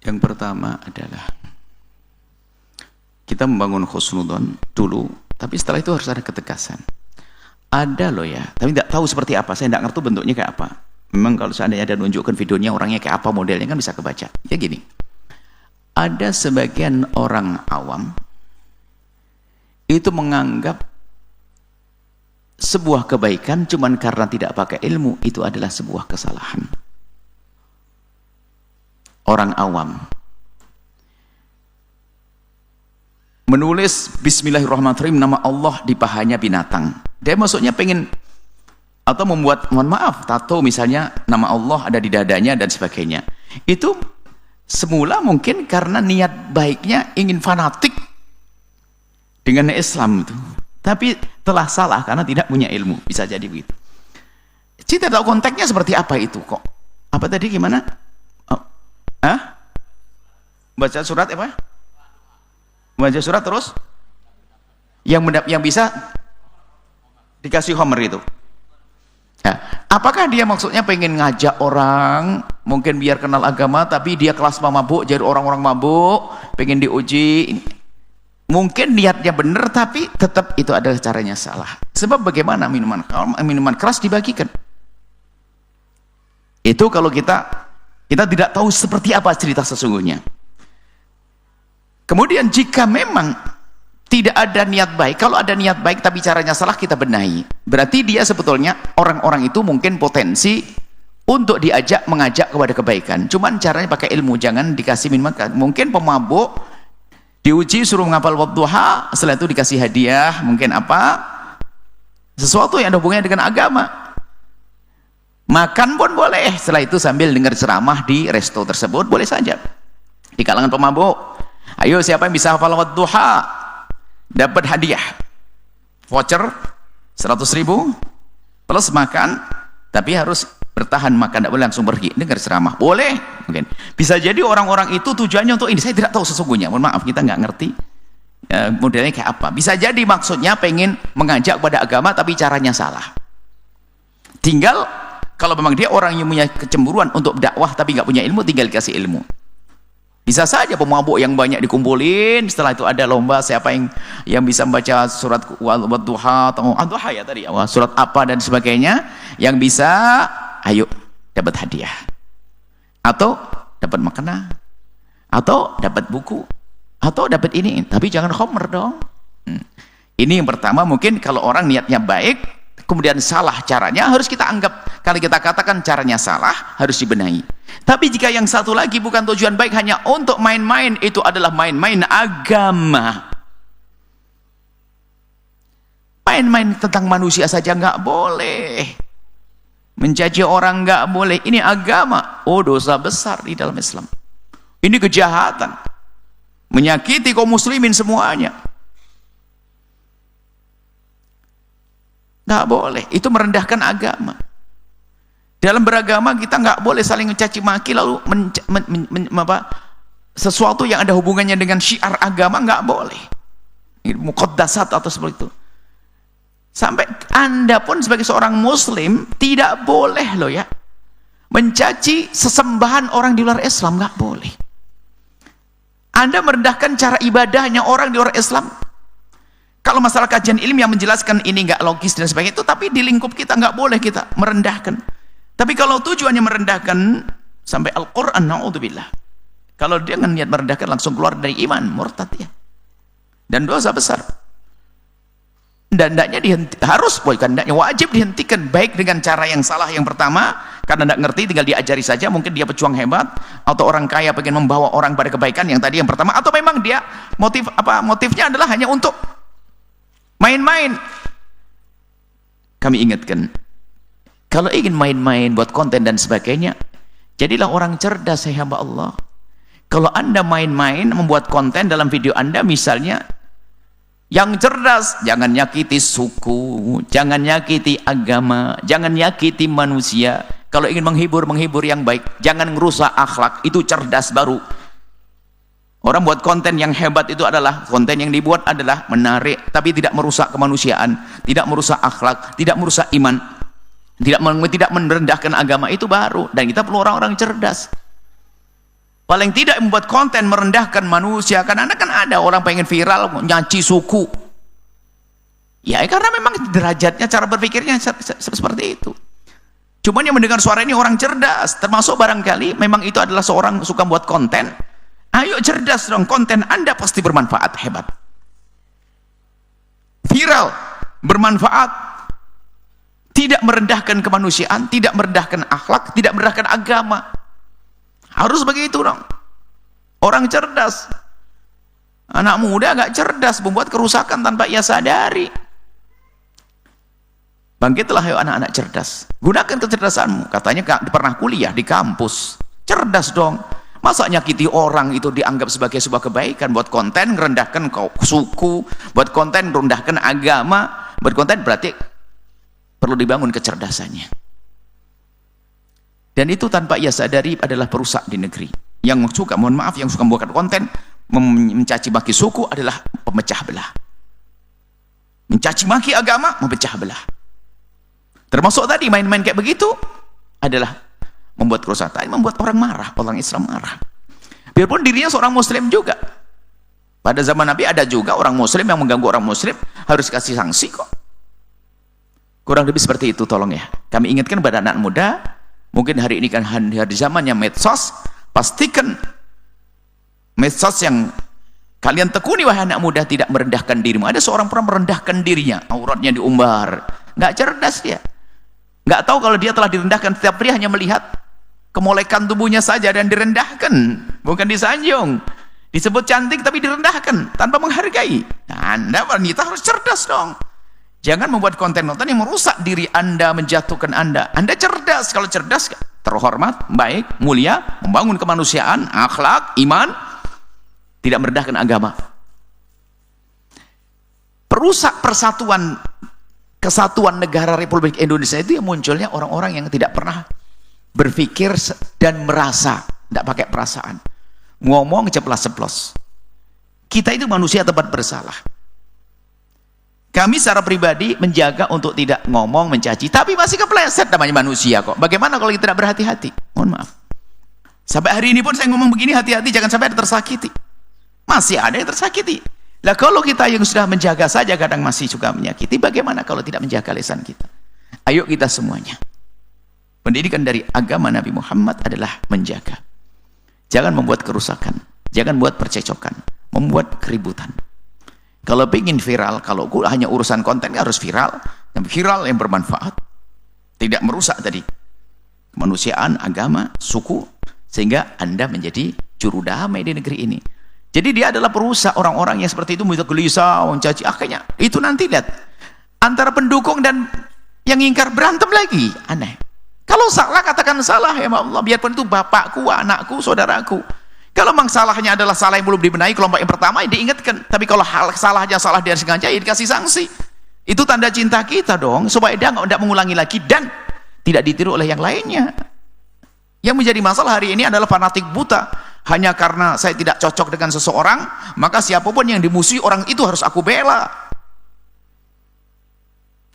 Yang pertama adalah kita membangun husnudzon dulu, tapi setelah itu harus ada ketegasan. Ada loh ya, tapi tidak tahu seperti apa, saya tidak ngerti bentuknya kayak apa. Memang kalau seandainya ada nunjukkan videonya orangnya kayak apa, modelnya kan bisa kebaca. Ya gini, ada sebagian orang awam itu menganggap sebuah kebaikan cuman karena tidak pakai ilmu, itu adalah sebuah kesalahan. Orang awam menulis Bismillahirrahmanirrahim nama Allah di pahanya binatang, dia maksudnya pengen, atau membuat, mohon maaf, tato misalnya nama Allah ada di dadanya dan sebagainya. Itu semula mungkin karena niat baiknya ingin fanatik dengan Islam itu, tapi telah salah karena tidak punya ilmu, bisa jadi begitu. Kita tahu konteksnya seperti apa itu kok. Apa tadi gimana? Baca surat apa? Baca surat terus yang bisa dikasih homer itu. Ya. Apakah dia maksudnya pengen ngajak orang mungkin biar kenal agama, tapi dia kelas mabuk, jadi orang-orang mabuk pengen diuji? Mungkin niatnya benar, tapi tetap itu adalah caranya salah. Sebab bagaimana minuman keras dibagikan? Itu kalau kita tidak tahu seperti apa cerita sesungguhnya. Kemudian jika memang tidak ada niat baik, kalau ada niat baik tapi caranya salah, kita benahi. Berarti dia sebetulnya, orang-orang itu mungkin potensi untuk mengajak kepada kebaikan. Cuman caranya pakai ilmu, jangan dikasih minuman. Mungkin pemabuk diuji suruh menghafal wadduha, setelah itu dikasih hadiah, mungkin apa? Sesuatu yang ada hubungannya dengan agama. Makan pun boleh, setelah itu sambil dengar ceramah di resto tersebut, boleh saja. Di kalangan pemabuk, ayo siapa yang bisa hafal wadduha dapat hadiah voucher 100.000 plus makan, tapi harus bertahan makan, tidak boleh langsung pergi. Dengar ceramah boleh, mungkin bisa jadi orang-orang itu tujuannya untuk ini, saya tidak tahu sesungguhnya, mohon maaf, kita nggak ngerti ya, modelnya kayak apa. Bisa jadi maksudnya pengen mengajak pada agama tapi caranya salah. Tinggal kalau memang dia orang yang punya kecemburuan untuk dakwah tapi nggak punya ilmu, tinggal dikasih ilmu. Bisa saja pemabuk yang banyak dikumpulin, setelah itu ada lomba siapa yang bisa membaca surat wadduha atau ad-duha ya tadi, surat apa dan sebagainya, yang bisa, ayo dapat hadiah, atau dapat makanan, atau dapat buku, atau dapat ini, tapi jangan khomer dong. Ini yang pertama, mungkin kalau orang niatnya baik, kemudian salah caranya, harus kita anggap, kalau kita katakan caranya salah, harus dibenahi. Tapi jika yang satu lagi bukan tujuan baik, hanya untuk main-main, itu adalah main-main agama. Main-main tentang manusia saja nggak boleh. Mencaci orang nggak boleh. Ini agama. Oh, dosa besar di dalam Islam. Ini kejahatan. Menyakiti kaum muslimin semuanya. Nggak boleh. Itu merendahkan agama. Dalam beragama kita nggak boleh saling mencaci maki lalu sesuatu yang ada hubungannya dengan syiar agama nggak boleh. Muqaddasat atau seperti itu. Sampai Anda pun sebagai seorang muslim tidak boleh loh ya mencaci sesembahan orang di luar Islam, nggak boleh. Anda merendahkan cara ibadahnya orang di luar Islam. Kalau masalah kajian ilmiah menjelaskan ini nggak logis dan sebagainya itu, tapi di lingkup kita nggak boleh kita merendahkan. Tapi kalau tujuannya merendahkan sampai Al-Quran, na'udzubillah, kalau dia dengan niat merendahkan langsung keluar dari iman, murtad ya, dan dosa besar. Dan hendaknya wajib dihentikan, baik dengan cara yang salah yang pertama, karena tidak ngerti tinggal diajari saja, mungkin dia pejuang hebat, atau orang kaya pengen membawa orang pada kebaikan yang tadi yang pertama, atau memang dia motifnya adalah hanya untuk main-main. Kami ingatkan, kalau ingin main-main buat konten dan sebagainya, jadilah orang cerdas, ya hamba Allah. Kalau Anda main-main membuat konten dalam video Anda misalnya, yang cerdas, jangan nyakiti suku, jangan nyakiti agama, jangan nyakiti manusia. Kalau ingin menghibur yang baik, jangan merusak akhlak, itu cerdas baru. Orang buat konten yang hebat itu adalah konten yang dibuat adalah menarik, tapi tidak merusak kemanusiaan, tidak merusak akhlak, tidak merusak iman, tidak merendahkan agama, itu baru. Dan kita perlu orang-orang cerdas. Paling tidak membuat konten merendahkan manusia. Karena kan ada orang pengen viral nyaci suku. Ya karena memang derajatnya, cara berpikirnya seperti itu. Cuman yang mendengar suara ini orang cerdas, termasuk barangkali memang itu adalah seorang suka buat konten. Ayo cerdas dong, konten Anda pasti bermanfaat, hebat. Viral, bermanfaat, tidak merendahkan kemanusiaan, tidak merendahkan akhlak, tidak merendahkan agama. Harus begitu dong. Orang cerdas. Anak muda gak cerdas, membuat kerusakan tanpa ia sadari. Bangkitlah ayo anak-anak cerdas. Gunakan kecerdasanmu. Katanya pernah kuliah di kampus. Cerdas dong. Masa nyakiti orang itu dianggap sebagai sebuah kebaikan? Buat konten merendahkan suku, buat konten merendahkan agama, buat konten berarti perlu dibangun kecerdasannya. Dan itu tanpa ia sadari adalah perusak di negeri. Yang suka, mohon maaf, yang suka membuat konten mencaci maki suku adalah pemecah belah. Mencaci maki agama, memecah belah. Termasuk tadi main-main kayak begitu adalah membuat kerusakan, membuat orang marah, orang Islam marah. Biarpun dirinya seorang muslim juga. Pada zaman Nabi ada juga orang muslim yang mengganggu orang muslim, harus kasih sanksi kok. Kurang lebih seperti itu, tolong ya. Kami ingatkan pada anak muda, mungkin hari ini kan hari zamannya medsos, pastikan medsos yang kalian tekuni wahai anak muda tidak merendahkan dirimu. Ada seorang pernah merendahkan dirinya, auratnya diumbar, nggak cerdas dia. Nggak tahu kalau dia telah direndahkan. Setiap pria hanya melihat kemolekan tubuhnya saja dan direndahkan, bukan disanjung. Disebut cantik tapi direndahkan tanpa menghargai. Nah, Anda wanita harus cerdas dong. Jangan membuat konten-konten yang merusak diri Anda, menjatuhkan Anda. Anda cerdas. Kalau cerdas, terhormat, baik, mulia, membangun kemanusiaan, akhlak, iman, tidak merendahkan agama. Perusak persatuan, kesatuan negara Republik Indonesia itu yang munculnya orang-orang yang tidak pernah berpikir dan merasa, tidak pakai perasaan, ngomong ceplas-ceplos. Kita itu manusia tempat bersalah. Kami secara pribadi menjaga untuk tidak ngomong mencaci, tapi masih kepleset, namanya manusia kok. Bagaimana kalau kita tidak berhati-hati? Mohon maaf. Sampai hari ini pun saya ngomong begini, hati-hati jangan sampai ada tersakiti. Masih ada yang tersakiti. Lah kalau kita yang sudah menjaga saja kadang masih suka menyakiti, bagaimana kalau tidak menjaga lisan kita? Ayo kita semuanya. Pendidikan dari agama Nabi Muhammad adalah menjaga. Jangan membuat kerusakan, jangan buat percecokan, membuat keributan. Kalau ingin viral, kalau hanya urusan konten harus viral, yang viral yang bermanfaat, tidak merusak tadi kemanusiaan, agama, suku, sehingga Anda menjadi juru damai di negeri ini. Jadi dia adalah perusak. Orang-orang yang seperti itu mudah gelisah, mencaci, akhirnya itu nanti lihat antara pendukung dan yang ingkar berantem lagi, aneh. Kalau salah katakan salah ya Allah, biarpun itu bapakku, anakku, saudaraku. Kalau memang salahnya adalah salah yang belum dibenahi, kelompok yang pertama ya diingatkan. Tapi kalau salahnya salah dia sengaja ya dikasih sanksi. Itu tanda cinta kita dong, supaya dia tidak mengulangi lagi dan tidak ditiru oleh yang lainnya. Yang menjadi masalah hari ini adalah fanatik buta. Hanya karena saya tidak cocok dengan seseorang, maka siapapun yang dimusuhi orang itu harus aku bela.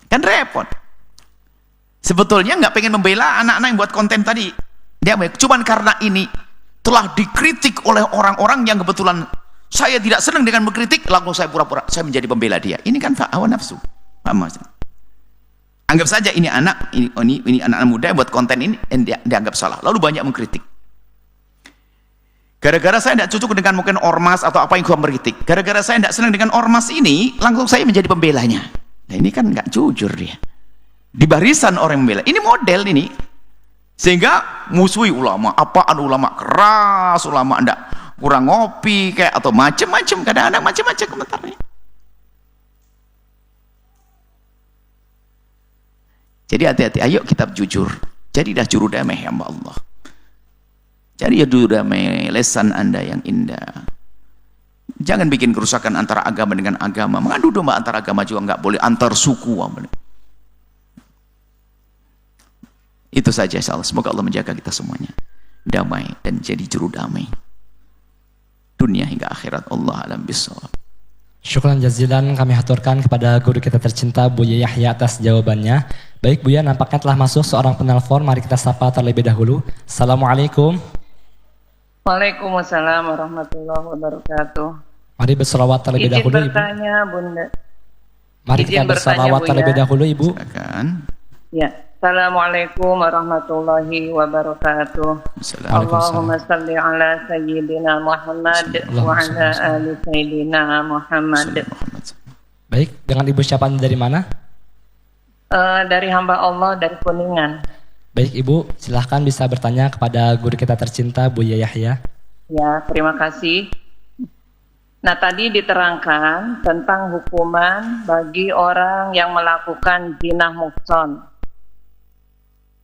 Kan repot. Sebetulnya nggak pengen membela anak-anak yang buat konten tadi. Dia cuman karena ini telah dikritik oleh orang-orang yang kebetulan saya tidak senang dengan mengkritik, lalu saya pura-pura saya menjadi pembela dia. Ini kan hawa nafsu. Anggap saja ini anak, ini anak-anak muda yang buat konten ini dianggap salah, lalu banyak mengkritik. Gara-gara saya tidak cocok dengan mungkin ormas atau apa yang gua mengkritik, gara-gara saya tidak senang dengan ormas ini, langsung saya menjadi pembelanya. Nah ini kan nggak jujur dia. Di barisan orang membela. Ini model ini. Sehingga musuhi ulama, apaan ulama keras, ulama ndak kurang ngopi kayak atau macam-macam, kadang-kadang macam-macam komentarnya. Jadi hati-hati, ayo kita jujur. Jadi dah juru damai ya Allah. Jadi ya juru damai, lesan Anda yang indah. Jangan bikin kerusakan antara agama dengan agama. Mengadu domba antara agama juga nggak boleh, antar suku. Itu saja insyaallah. Semoga Allah menjaga kita semuanya damai dan jadi juru damai dunia hingga akhirat. Allah alam bissawab. Syukran jazilan kami haturkan kepada guru kita tercinta Buya Yahya atas jawabannya. Baik Buya, nampaknya telah masuk seorang penelpon. Mari kita sapa terlebih dahulu. Assalamualaikum. Waalaikumsalam warahmatullahi wabarakatuh. Mari berselawat terlebih Izin dahulu Ibu. bertanya, Bunda. Mari izin kita bertanya, berselawat Bu, terlebih ya. dahulu Ibu. Silakan. Ya. Assalamualaikum warahmatullahi wabarakatuh. Allahumma salli ala sayyidina Muhammad wa ala ali sayyidina Muhammad. Baik, dengan Ibu siapa dari mana? Dari hamba Allah dari Kuningan. Baik Ibu, silahkan bisa bertanya kepada guru kita tercinta Buya Yahya. Ya, terima kasih. Nah, tadi diterangkan tentang hukuman bagi orang yang melakukan zina muhsan,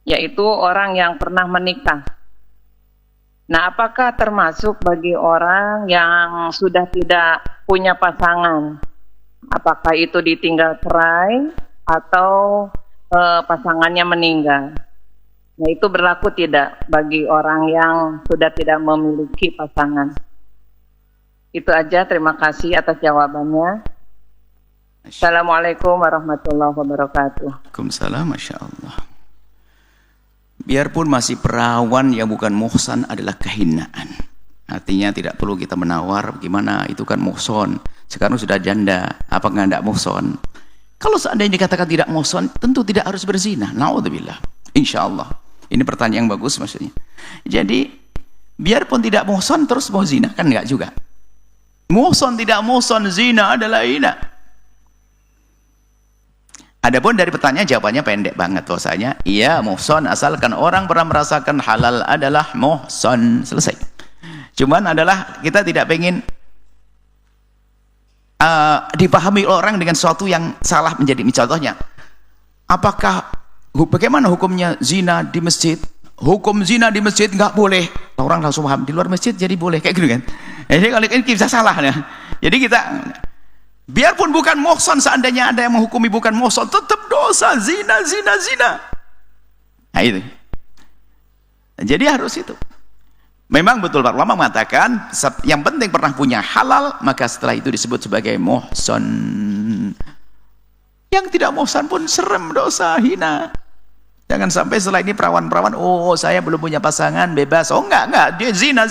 yaitu orang yang pernah menikah. Nah, apakah termasuk bagi orang yang sudah tidak punya pasangan? Apakah itu ditinggal cerai atau pasangannya meninggal? Nah, itu berlaku tidak bagi orang yang sudah tidak memiliki pasangan? Itu aja, terima kasih atas jawabannya. Assalamualaikum warahmatullahi wabarakatuh. Waalaikumsalam, Masya Allah. Biarpun masih perawan yang bukan muhsan adalah kehinaan. Artinya tidak perlu kita menawar bagaimana itu kan muhson. Sekarang sudah janda, apakah tidak muhson? Kalau seandainya dikatakan tidak muhson, tentu tidak harus berzina. Na'udzubillah. Insya Allah. Ini pertanyaan yang bagus maksudnya. Jadi, biarpun tidak muhson terus mau zina, kan enggak juga. Muhson tidak muhson, zina adalah hina. Adapun dari pertanyaan jawabannya pendek banget bahwasanya iya muhson asalkan orang pernah merasakan halal adalah muhson, selesai. Cuman adalah kita tidak pengen dipahami orang dengan sesuatu yang salah menjadi contohnya. Apakah bagaimana hukumnya zina di masjid? Hukum zina di masjid nggak boleh. Orang langsung paham di luar masjid jadi boleh kayak gitu kan. Jadi kalau ini bisa salah ya. Jadi kita biarpun bukan muhsan, seandainya ada yang menghukumi bukan muhsan tetap dosa zina. Nah itu. Jadi harus itu. Memang betul para ulama mengatakan yang penting pernah punya halal maka setelah itu disebut sebagai muhsan. Yang tidak muhsan pun serem dosa hina. Jangan sampai setelah ini perawan-perawan, oh saya belum punya pasangan, bebas. Oh enggak, dia zina.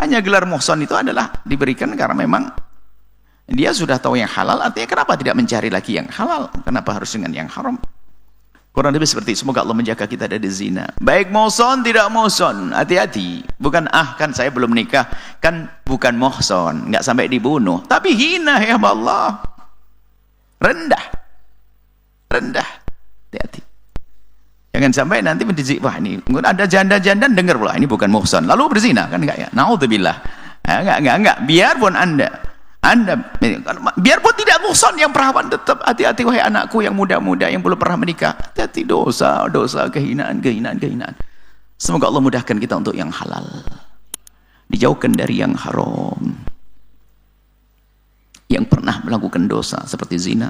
Hanya gelar muhsan itu adalah diberikan karena memang dia sudah tahu yang halal, artinya kenapa tidak mencari lagi yang halal? Kenapa harus dengan yang haram? Kurang lebih seperti itu. Semoga Allah menjaga kita dari zina. Baik muhsan, tidak muhsan, hati-hati. Bukan kan saya belum nikah, kan bukan muhsan, enggak sampai dibunuh. Tapi hina ya Allah. Rendah. Hati-hati. Jangan sampai nanti mendidik, wah ini ada janda-janda dengar pula ini bukan muhsan lalu berzina, kan enggak ya? Naudzubillah. Enggak. Biarpun anda biarpun tidak muhsan yang perawan tetap hati-hati wahai anakku yang muda-muda yang belum pernah menikah. Hati-hati dosa, kehinaan. Semoga Allah mudahkan kita untuk yang halal. Dijauhkan dari yang haram. Yang pernah melakukan dosa seperti zina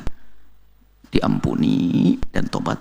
diampuni dan tobat.